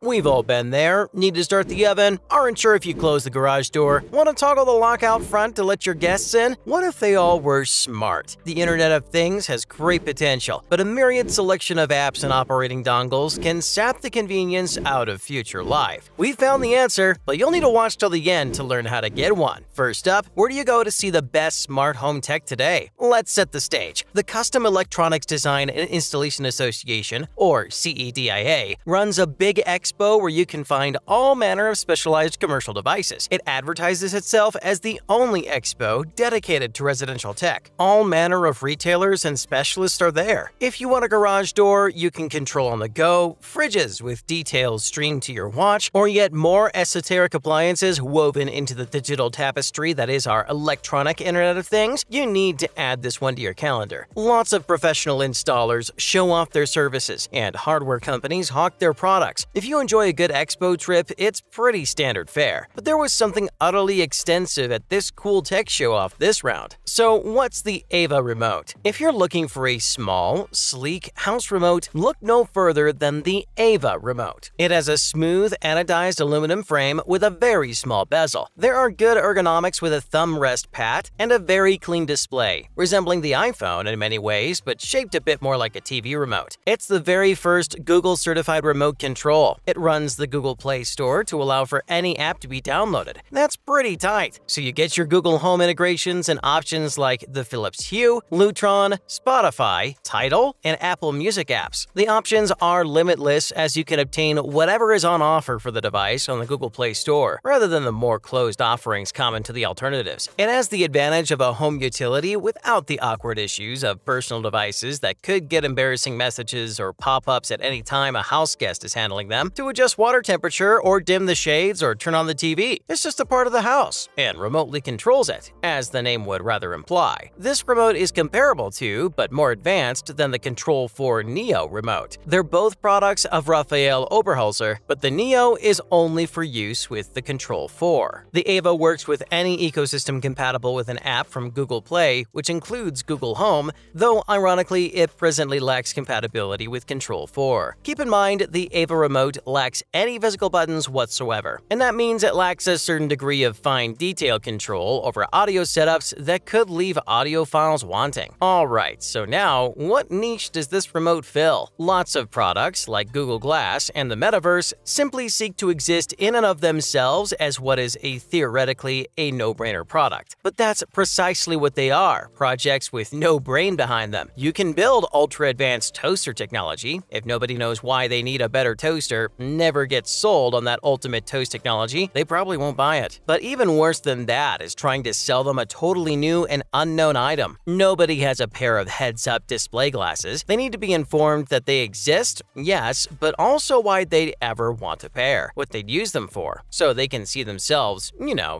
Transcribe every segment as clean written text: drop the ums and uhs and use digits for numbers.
We've all been there. Need to start the oven? Aren't sure if you close the garage door? Want to toggle the lock out front to let your guests in? What if they all were smart? The Internet of Things has great potential, but a myriad selection of apps and operating dongles can sap the convenience out of future life. We found the answer, but you'll need to watch till the end to learn how to get one. First up, where do you go to see the best smart home tech today? Let's set the stage. The Custom Electronics Design and Installation Association, or CEDIA, runs a big expo where you can find all manner of specialized commercial devices. It advertises itself as the only expo dedicated to residential tech. All manner of retailers and specialists are there. If you want a garage door you can control on the go, fridges with details streamed to your watch, or yet more esoteric appliances woven into the digital tapestry that is our electronic Internet of Things, you need to add this one to your calendar. Lots of professional installers show off their services, and hardware companies hawk their products. If you enjoy a good expo trip, it's pretty standard fare. But there was something utterly extensive at this cool tech show-off this round. So what's the Ava Remote? If you're looking for a small, sleek house remote, look no further than the Ava Remote. It has a smooth, anodized aluminum frame with a very small bezel. There are good ergonomics with a thumb rest pat and a very clean display, resembling the iPhone in many ways, but shaped a bit more like a TV remote. It's the very first Google-certified remote control. It runs the Google Play Store to allow for any app to be downloaded. That's pretty tight. So you get your Google Home integrations and options like the Philips Hue, Lutron, Spotify, Tidal, and Apple Music apps. The options are limitless as you can obtain whatever is on offer for the device on the Google Play Store, rather than the more closed offerings common to the alternatives. It has the advantage of a home utility without the awkward issues of personal devices that could get embarrassing messages or pop-ups at any time a house guest is handling them, to adjust water temperature or dim the shades or turn on the TV. It's just a part of the house and remotely controls it, as the name would rather imply. This remote is comparable to, but more advanced than the Control 4 Neo remote. They're both products of Raphael Oberholzer, but the Neo is only for use with the Control 4. The Ava works with any ecosystem compatible with an app from Google Play, which includes Google Home, though ironically it presently lacks compatibility with Control 4. Keep in mind the Ava Remote lacks any physical buttons whatsoever, and that means it lacks a certain degree of fine detail control over audio setups that could leave audio files wanting. Alright, so now what niche does this remote fill? Lots of products like Google Glass and the Metaverse simply seek to exist in and of themselves as what is theoretically a no-brainer product. But that's precisely what they are, projects with no brain behind them. You can build ultra-advanced toaster technology. If nobody knows why they need a better toaster, never gets sold on that ultimate toast technology, they probably won't buy it. But even worse than that is trying to sell them a totally new and unknown item. Nobody has a pair of heads-up display glasses. They need to be informed that they exist, yes, but also why they'd ever want a pair, what they'd use them for, so they can see themselves,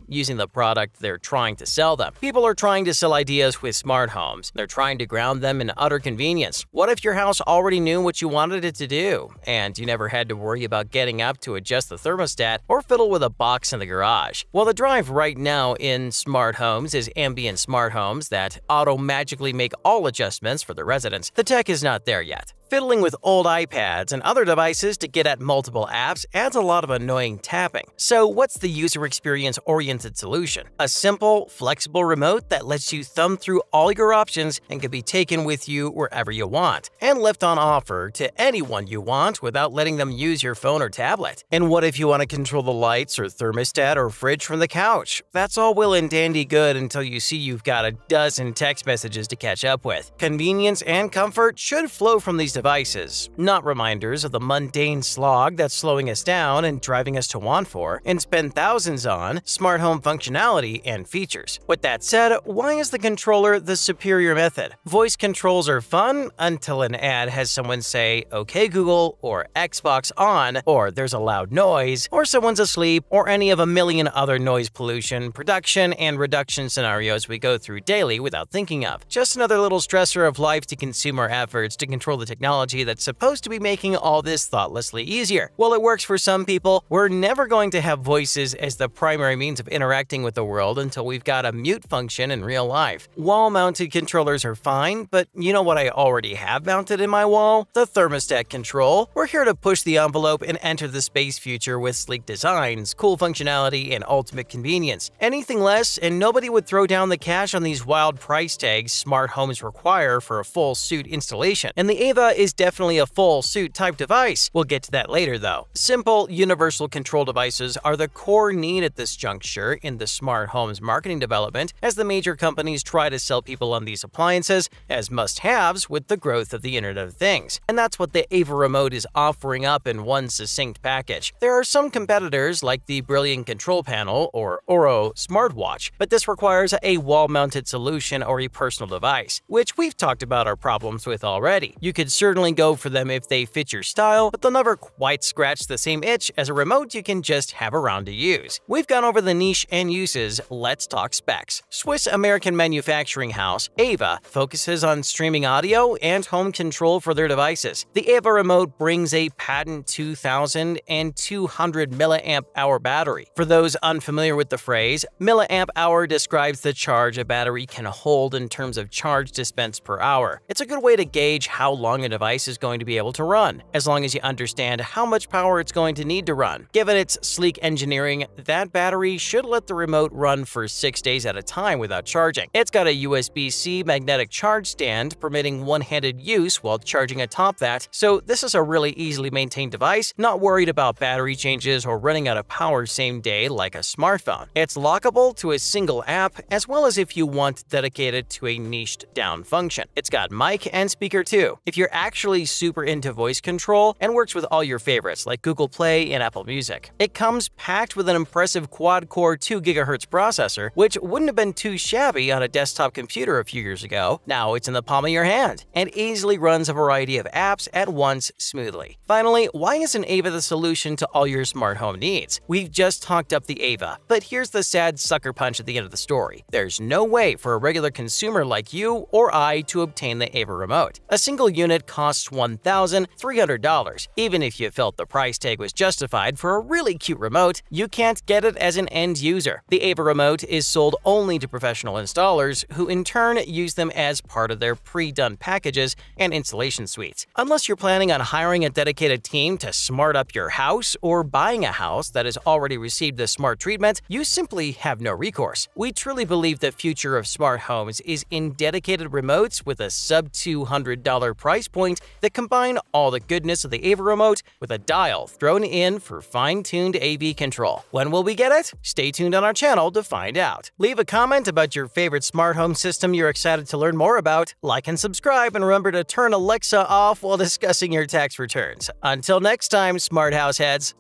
using the product they're trying to sell them. People are trying to sell ideas with smart homes. They're trying to ground them in utter convenience. What if your house already knew what you wanted it to do, and you never had to worry about getting up to adjust the thermostat or fiddle with a box in the garage? Well, the drive right now in smart homes is ambient smart homes that auto-magically make all adjustments for the residents. The tech is not there yet. Fiddling with old iPads and other devices to get at multiple apps adds a lot of annoying tapping. So what's the user experience-oriented solution? A simple, flexible remote that lets you thumb through all your options and can be taken with you wherever you want, and left on offer to anyone you want without letting them use your phone or tablet. And what if you want to control the lights or thermostat or fridge from the couch? That's all well and dandy good until you see you've got a dozen text messages to catch up with. Convenience and comfort should flow from these devices, not reminders of the mundane slog that's slowing us down and driving us to want for and spend thousands on smart home functionality and features. With that said, why is the controller the superior method? Voice controls are fun until an ad has someone say, "Okay Google," or "Xbox on," or "There's a loud noise," or someone's asleep, or any of a million other noise pollution, production, and reduction scenarios we go through daily without thinking of. Just another little stressor of life to consume our efforts to control the technology technology that's supposed to be making all this thoughtlessly easier. While it works for some people, we're never going to have voices as the primary means of interacting with the world until we've got a mute function in real life. Wall-mounted controllers are fine, but you know what I already have mounted in my wall? The thermostat control. We're here to push the envelope and enter the space future with sleek designs, cool functionality, and ultimate convenience. Anything less, and nobody would throw down the cash on these wild price tags smart homes require for a full suit installation. And the Ava is definitely a full suit type device. We'll get to that later though. Simple, universal control devices are the core need at this juncture in the smart homes marketing development, as the major companies try to sell people on these appliances as must-haves with the growth of the Internet of Things. And that's what the Ava Remote is offering up in one succinct package. There are some competitors like the Brilliant Control Panel or Oro smartwatch, but this requires a wall-mounted solution or a personal device, which we've talked about our problems with already. You could certainly go for them if they fit your style, but they'll never quite scratch the same itch as a remote you can just have around to use. We've gone over the niche and uses, let's talk specs. Swiss-American manufacturing house Ava focuses on streaming audio and home control for their devices. The Ava Remote brings a patent 2,200 mAh battery. For those unfamiliar with the phrase, milliamp hour describes the charge a battery can hold in terms of charge dispensed per hour. It's a good way to gauge how long a device is going to be able to run, as long as you understand how much power it's going to need to run. Given its sleek engineering, that battery should let the remote run for 6 days at a time without charging. It's got a USB-C magnetic charge stand permitting one-handed use while charging atop that, so this is a really easily maintained device, not worried about battery changes or running out of power same day like a smartphone. It's lockable to a single app, as well as if you want dedicated to a niched down function. It's got mic and speaker too, if you're actually super into voice control, and works with all your favorites like Google Play and Apple Music. It comes packed with an impressive quad-core 2 GHz processor, which wouldn't have been too shabby on a desktop computer a few years ago. Now it's in the palm of your hand, and easily runs a variety of apps at once smoothly. Finally, why isn't Ava the solution to all your smart home needs? We've just talked up the Ava, but here's the sad sucker punch at the end of the story. There's no way for a regular consumer like you or I to obtain the Ava Remote. A single unit costs $1,300. Even if you felt the price tag was justified for a really cute remote, you can't get it as an end user. The Ava Remote is sold only to professional installers, who in turn use them as part of their pre-done packages and installation suites. Unless you're planning on hiring a dedicated team to smart up your house or buying a house that has already received the smart treatment, you simply have no recourse. We truly believe the future of smart homes is in dedicated remotes with a sub-$200 price point that combine all the goodness of the Ava Remote with a dial thrown in for fine-tuned AV control. When will we get it? Stay tuned on our channel to find out. Leave a comment about your favorite smart home system you're excited to learn more about, like and subscribe, and remember to turn Alexa off while discussing your tax returns. Until next time, smart house heads.